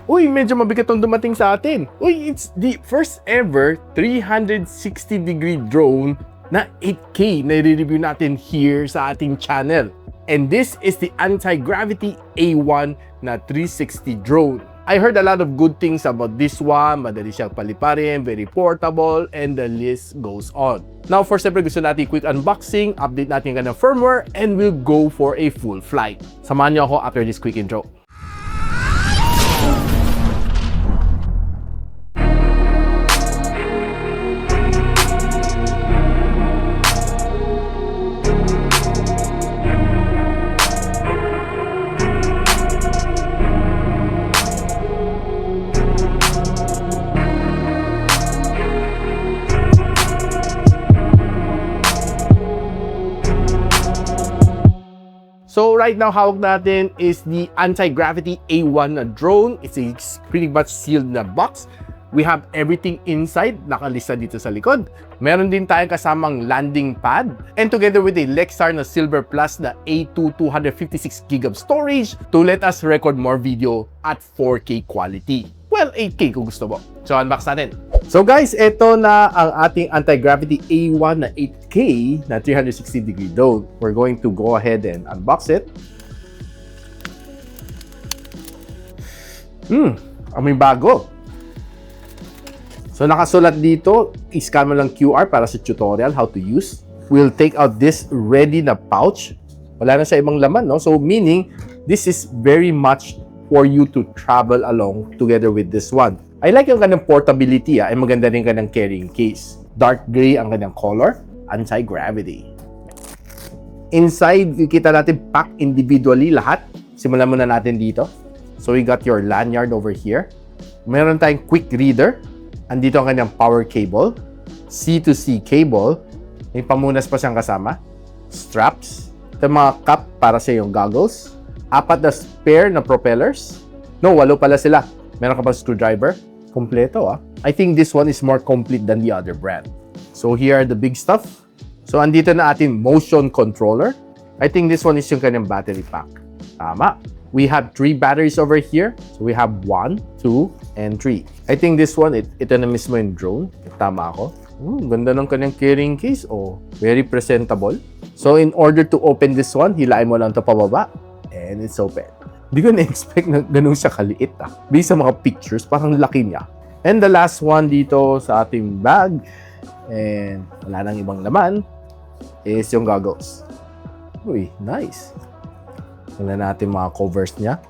Uy, medyo mabigat tong dumating sa atin. Uy, it's the first ever 360-degree drone na 8K na i-review natin here sa ating channel. And this is the ANTIGRAVITY A1 na 360 drone. I heard a lot of good things about this one. Madali siyang paliparin, very portable, and the list goes on. Now, first ever gusto natin quick unboxing, update natin yung firmware, and we'll go for a full flight. Samahan niyo ako after this quick intro. So right now, hawak natin is the ANTIGRAVITY A1 na drone. It's a pretty much sealed na box. We have everything inside, nakalista dito sa likod. Meron din tayong kasamang landing pad. And together with a Lexar na Silver Plus na A2 256GB of storage to let us record more video at 4K quality. Well, 8K kung gusto mo. So unbox natin. So guys, ito na ang ating ANTIGRAVITY A1 na 8K na 360-degree drone. We're going to go ahead and unbox it. Amoy bago. So nakasulat dito, i-scan mo lang QR para sa tutorial how to use. We'll take out this ready na pouch. Wala na siya ibang laman, no? So meaning, this is very much for you to travel along together with this one. I like yung kanyang portability, ay maganda rin kanyang carrying case. Dark gray ang kanyang color, anti-gravity. Inside, kita natin pack individually lahat. Simulan muna natin dito. So we got your lanyard over here. Meron tayong quick reader. Andito ang kanyang power cable. C2C cable. May pamunas pa siyang kasama. Straps. Ito mga cup para sa yung goggles. 4 na spare na propellers. No, 8 pala sila. Meron ka pa screwdriver. Kompleto I think this one is more complete than the other brand. So here are the big stuff. So andito na ating motion controller. I think this one is yung kanyang battery pack. Tama. We have 3 batteries over here. So we have 1, 2, and 3. I think this one, ito na mismo yung drone. Tama ako. Ganda ng kanyang carrying case. Very presentable. So in order to open this one, hilain mo lang ito pababa. And it's open. Hindi ko na-expect na ganun siya kaliit Based sa mga pictures, parang laki niya. And the last one dito sa ating bag, and wala nang ibang laman, is yung goggles. Uy, nice. Tingnan natin mga covers niya.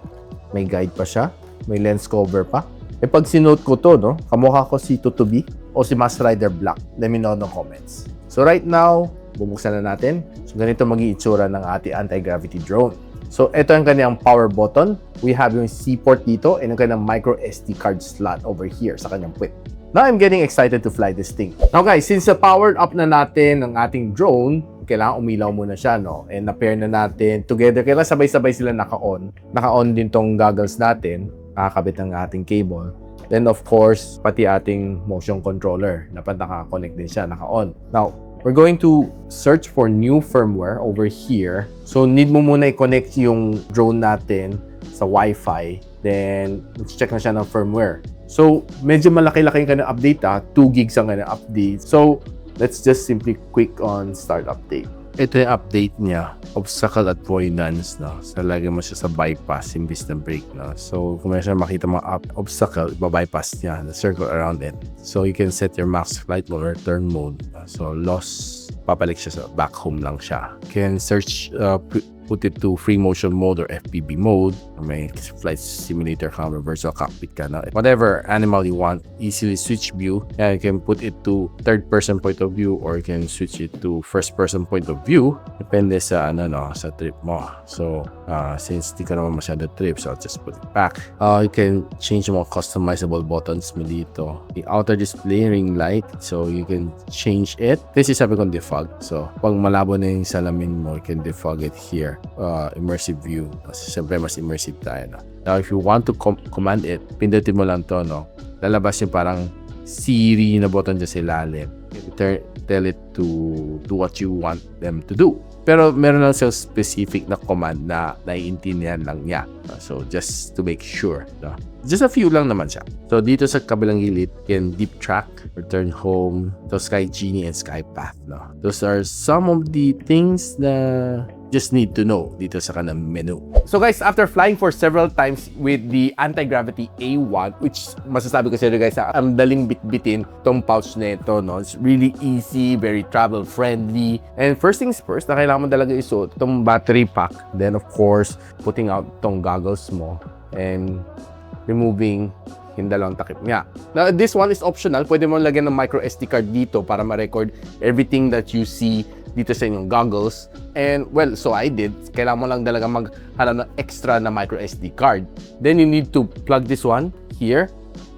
May guide pa siya. May lens cover pa. Pag sinuot ko to, no, kamukha ko si Tutubi o si Mass Rider Black. Let me know in the comments. So right now, bubuksan na natin. So ganito maging itsura ng ating anti-gravity drone. So, ito ang kanyang power button. We have yung C port dito and ang kanyang micro SD card slot over here sa kanyang puwet. Now, I'm getting excited to fly this thing. Now guys, since powered up na natin ang ating drone, kailangan umilaw muna siya, no? And na-pair na natin together. Kailangan sabay-sabay sila naka-on. Naka-on din tong goggles natin. Nakakabit ang ating cable. Then, of course, pati ating motion controller. Dapat naka-connect din siya, naka-on. Now, we're going to search for new firmware over here. So, need mo muna i-connect yung drone natin sa Wi-Fi. Then, let's check na siya ng firmware. So, medyo malaki-laki yung kanyang update 2 gigs ang kanyang update. So, let's just simply click on Start Update. Ito yung update niya. Obstacle avoidance, no? So, lagay mo siya sa bypass imbis na brake, no? So, kung meron siya makita mga obstacle, iba-bypass niya, the circle around it. So, you can set your max flight mode or turn mode. So, lost, papalik siya sa back home lang siya. You can search, put it to free motion mode or FPV mode. May flight simulator ka, reversal cockpit ka na. Whatever animal you want, easily switch view. Yeah, you can put it to third-person point of view or you can switch it to first-person point of view. Depende sa sa trip mo. So, since di ka naman masyado trip, so I'll just put it back. You can change mga customizable buttons mo dito. The outer display ring light, so you can change it. This is sabi kong defog. So, pag malabo na yung salamin mo, you can defog it here. Immersive view. Siyempre, mas immersive tayo. No? Now, if you want to command it, pindutin mo lang to, no? Lalabas yung parang Siri na button dyan sa ilalim. Tell it to do what you want them to do. Pero meron lang siyang specific na command na naiintindihan lang niya. So, just to make sure. No? Just a few lang naman siya. So, dito sa kabilang gilid, can deep track, return home, so Sky Genie and Sky Path. No? Those are some of the things na just need to know dito sa kanang menu. So guys, after flying for several times with the Anti-Gravity A1, which masasabi ko sa inyo guys, ang daling bitbitin tong pouch na ito, no? It's really easy, very travel friendly. And first things first, na kailangan mo talaga isuot itong battery pack. Then of course, putting out itong goggles mo and removing yung dalawang takip niya. Now, this one is optional. Pwede mo lagyan ng micro SD card dito para ma-record everything that you see dito sa inyong goggles. And well, so I did. Kailangan mo lang talaga maghanap ng extra na micro SD card. Then you need to plug this one here.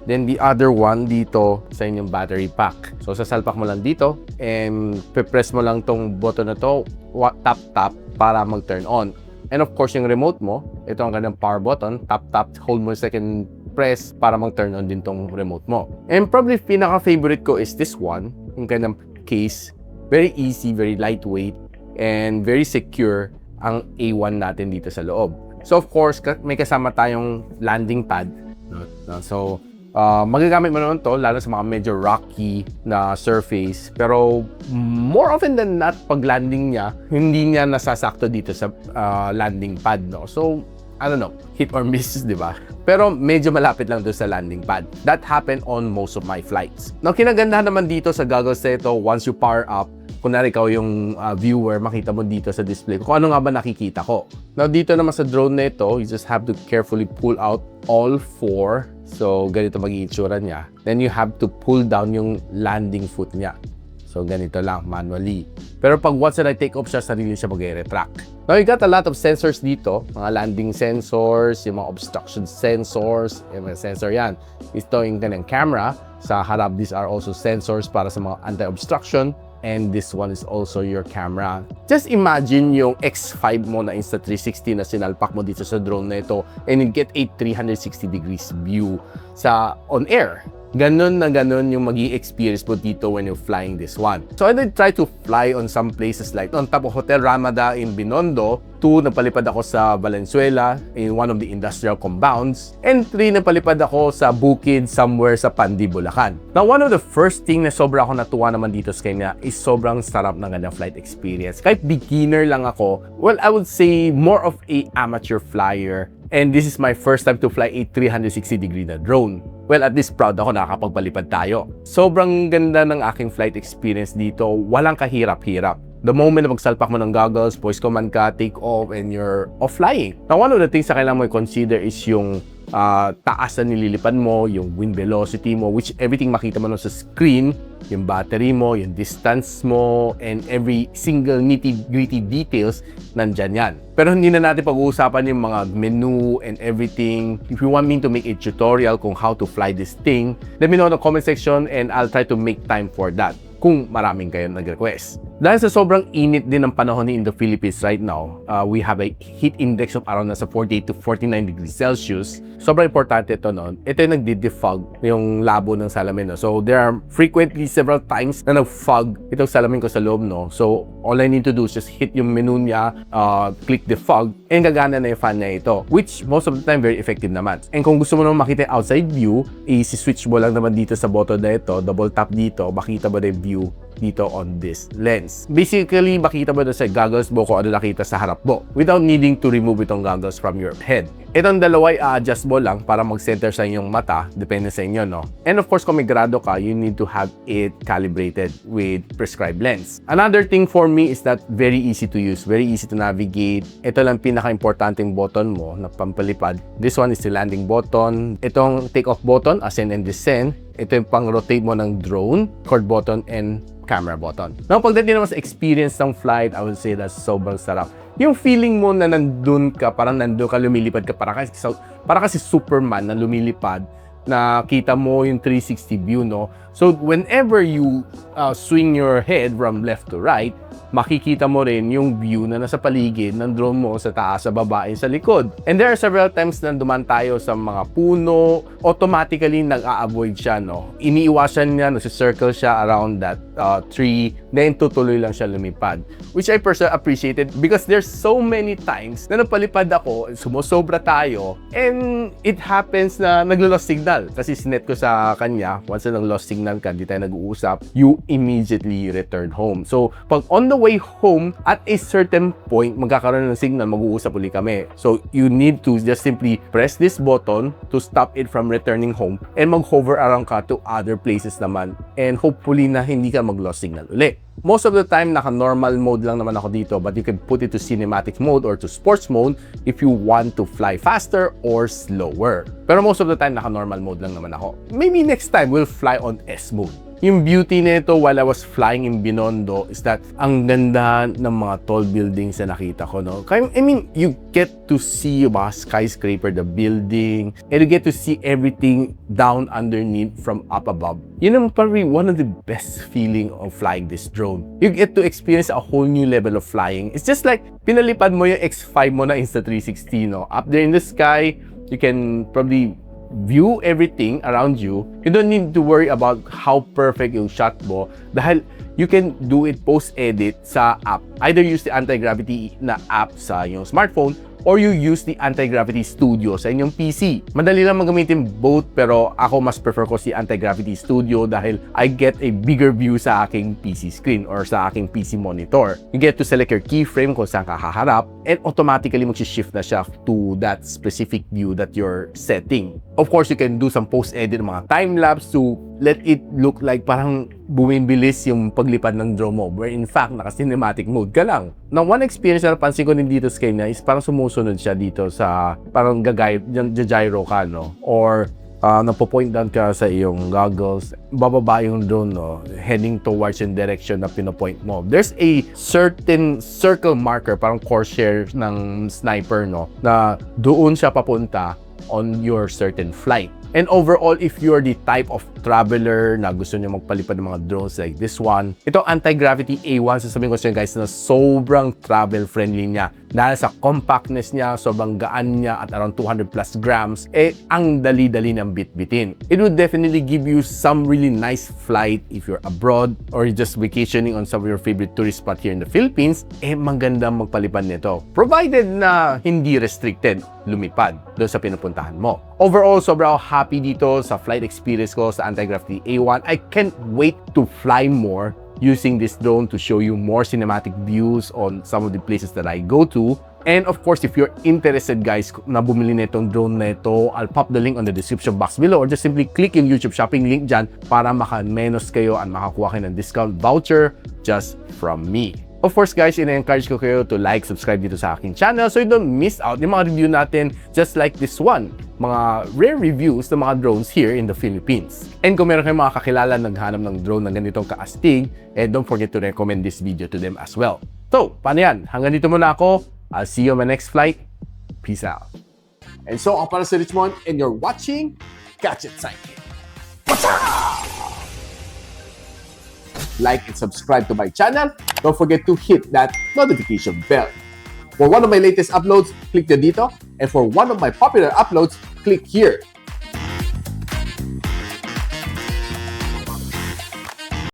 Then the other one dito sa inyong battery pack. So sasalpak mo lang dito and pe-press mo lang tong button na to, tap para mag-turn on. And of course, yung remote mo, ito ang kanyang power button, tap, hold mo second press para mag-turn on din tong remote mo. And probably pinaka-favorite ko is this one, yung kanyang case. Very easy, very lightweight, and very secure ang A1 natin dito sa loob. So of course, may kasama tayong landing pad. So, magagamit mo naman to lalo sa mga medyo rocky na surface. Pero more often than not, pag landing niya, hindi niya nasasakto dito sa landing pad. No? So, I don't know, hit or miss, di ba? Pero medyo malapit lang doon sa landing pad. That happened on most of my flights. Now, kinagandahan naman dito sa goggles na ito, once you power up, kunwari ikaw yung viewer, makita mo dito sa display kung ano nga ba nakikita ko. Now, dito naman sa drone na ito, you just have to carefully pull out all four. So, ganito magiging itsura niya. Then, you have to pull down yung landing foot niya. So, ganito lang, manually. Pero pag once na take off siya, sarili siya mag-retract. Now, you got a lot of sensors dito. Mga landing sensors, yung mga obstruction sensors, yung mga sensor yan. Ito yung kanyang camera. Sa harap, these are also sensors para sa mga anti-obstruction. And this one is also your camera. Just imagine yung X5 mo na Insta360 na sinalpak mo dito sa drone na ito and you get a 360 degrees view sa on air. Ganon na ganon yung magiging experience mo dito when you're flying this one. So I did try to fly on some places like on top of Hotel Ramada in Binondo. 2, napalipad ako sa Valenzuela in one of the industrial compounds. And 3, napalipad ako sa bukid somewhere sa Pandi, Bulacan. Now, one of the first thing na sobra ako natuwa naman dito sa kanya is sobrang sarap ng kanyang flight experience. Kahit beginner lang ako, well, I would say more of a amateur flyer. And this is my first time to fly a 360-degree na drone. Well, at least proud ako nakakapagpalipad tayo. Sobrang ganda ng aking flight experience dito. Walang kahirap-hirap. The moment na magsalpak mo ng goggles, voice command ka, take off, and you're off flying. Now, one of the things na kailangan mo i-consider is yung taas na nililipad mo, yung wind velocity mo, which everything makita mo sa screen, yung battery mo, yung distance mo, and every single nitty-gritty details, nandyan yan. Pero hindi na natin pag-uusapan yung mga menu and everything. If you want me to make a tutorial kung how to fly this thing, let me know in the comment section and I'll try to make time for that kung maraming kayo nag-request. Dahil sa sobrang init din ng panahon in the Philippines right now, we have a heat index of around nasa 48 to 49 degrees Celsius. Sobrang importante ito noon. Ito yung nagdi-defog yung labo ng salamin. No? So, there are frequently several times na nag-fog itong salamin ko sa loob. No? So, all I need to do is just hit yung menu niya, click defog, and gagana na yung fan niya ito. Which, most of the time, very effective naman. And kung gusto mo naman makita yung outside view, isi-switch mo lang naman dito sa button na ito, double tap dito, makita mo na yung view dito on this lens. Basically, makita mo na sa goggles mo kung ano nakita sa harap mo without needing to remove itong goggles from your head. Itong dalawa ay adjustable lang para mag-center sa inyong mata, depende sa inyo, no? And of course, kung may grado ka, you need to have it calibrated with prescribed lens. Another thing for me is that very easy to use, very easy to navigate. Ito lang pinaka-importanting button mo na pampalipad. This one is the landing button. Itong take-off button, ascend and descend. Ito yung pang-rotate mo ng drone, record button, and camera button. Now, pagdating naman sa experience ng flight, I would say that's sobrang sarap. Yung feeling mo na nandun ka, parang nandun ka, lumilipad ka, para kasi Superman na lumilipad, na kita mo yung 360 view, no? So whenever you swing your head from left to right, makikita mo rin yung view na nasa paligid ng drone mo sa taas, sa baba, sa likod. And there are several times na duman tayo sa mga puno, automatically nag-a-avoid siya, no? Iniiwasan niya, nasi-circle siya around that tree, then tutuloy lang siya lumipad. Which I personally appreciated because there's so many times na napalipad ako, sumusobra tayo, and it happens na naglo-lost signal. Kasi sinet ko sa kanya, once na nag-lost signal ka, di tayo nag-uusap, you immediately return home. So, pag on the way home, at a certain point, magkakaroon ng signal, mag-uusap ulit kami. So, you need to just simply press this button to stop it from returning home and mag-hover around ka to other places naman. And hopefully na hindi ka mag-lost signal ulit. Most of the time, naka-normal mode lang naman ako dito, but you can put it to cinematic mode or to sports mode if you want to fly faster or slower. Pero most of the time, naka-normal mode lang naman ako. Maybe next time, we'll fly on S mode. Yung beauty nito while I was flying in Binondo is that ang ganda ng mga tall buildings na nakita ko, no? I mean, you get to see mga skyscraper, the building, and you get to see everything down underneath from up above. Yun ang probably one of the best feeling of flying this drone. You get to experience a whole new level of flying. It's just like pinalipad mo yung X5 mo na Insta360, no? Up there in the sky, you can probably view everything around you. You don't need to worry about how perfect yung shot mo dahil you can do it post-edit sa app. Either use the anti-gravity na app sa yung smartphone or you use the Anti-Gravity Studio sa inyong PC. Madali lang magamitin both pero ako mas prefer ko si Anti-Gravity Studio dahil I get a bigger view sa aking PC screen or sa aking PC monitor. You get to select your keyframe kung saan ka haharap and automatically mag-shift na siya to that specific view that you're setting. Of course, you can do some post-edit mga time-lapse to let it look like parang bumibilis yung paglipad ng drone mo where in fact naka-cinematic mode ka lang. Now, one experience na napansin ko din dito sa kanya is parang sumusunod siya dito sa parang gyro ka, no? Or napo-point down ka sa iyong goggles, bababa yung drone, no? Heading towards yung direction na pinopoint mo. There's a certain circle marker, parang crosshair ng sniper, no? Na doon siya papunta on your certain flight. And overall, if you're the type of traveler na gusto niyo magpalipad ng mga drones like this one, itong Anti-Gravity A1, sasabihin ko sa inyo guys na sobrang travel-friendly niya. Dahil sa compactness niya, sobrang gaan niya at around 200 plus grams, ang dali-dali ng bitbitin. It would definitely give you some really nice flight if you're abroad or you're just vacationing on some of your favorite tourist spot here in the Philippines, magandang magpalipad nito. Provided na hindi restricted lumipad doon sa pinupuntahan mo. Overall, sobrang happy dito sa flight experience ko sa Anti-Gravity A1. I can't wait to fly more using this drone to show you more cinematic views on some of the places that I go to. And of course, if you're interested guys na bumili na itong drone na ito, I'll pop the link on the description box below or just simply click yung YouTube shopping link dyan para maka-menos kayo at makakuha kayo ng discount voucher just from me. Of course guys, ina-encourage ko kayo to like, subscribe dito sa aking channel so you don't miss out yung mga review natin just like this one. Mga rare reviews ng mga drones here in the Philippines. And kung meron kayong mga kakilala naghanap ng drone na ganitong kaastig, don't forget to recommend this video to them as well. So, paano yan? Hanggang dito muna ako. I'll see you on my next flight. Peace out. And so, ako para si Richmond and you're watching Gadget Sidekick. Like and subscribe to my channel. Don't forget to hit that notification bell. For one of my latest uploads, click the dito. And for one of my popular uploads, click here.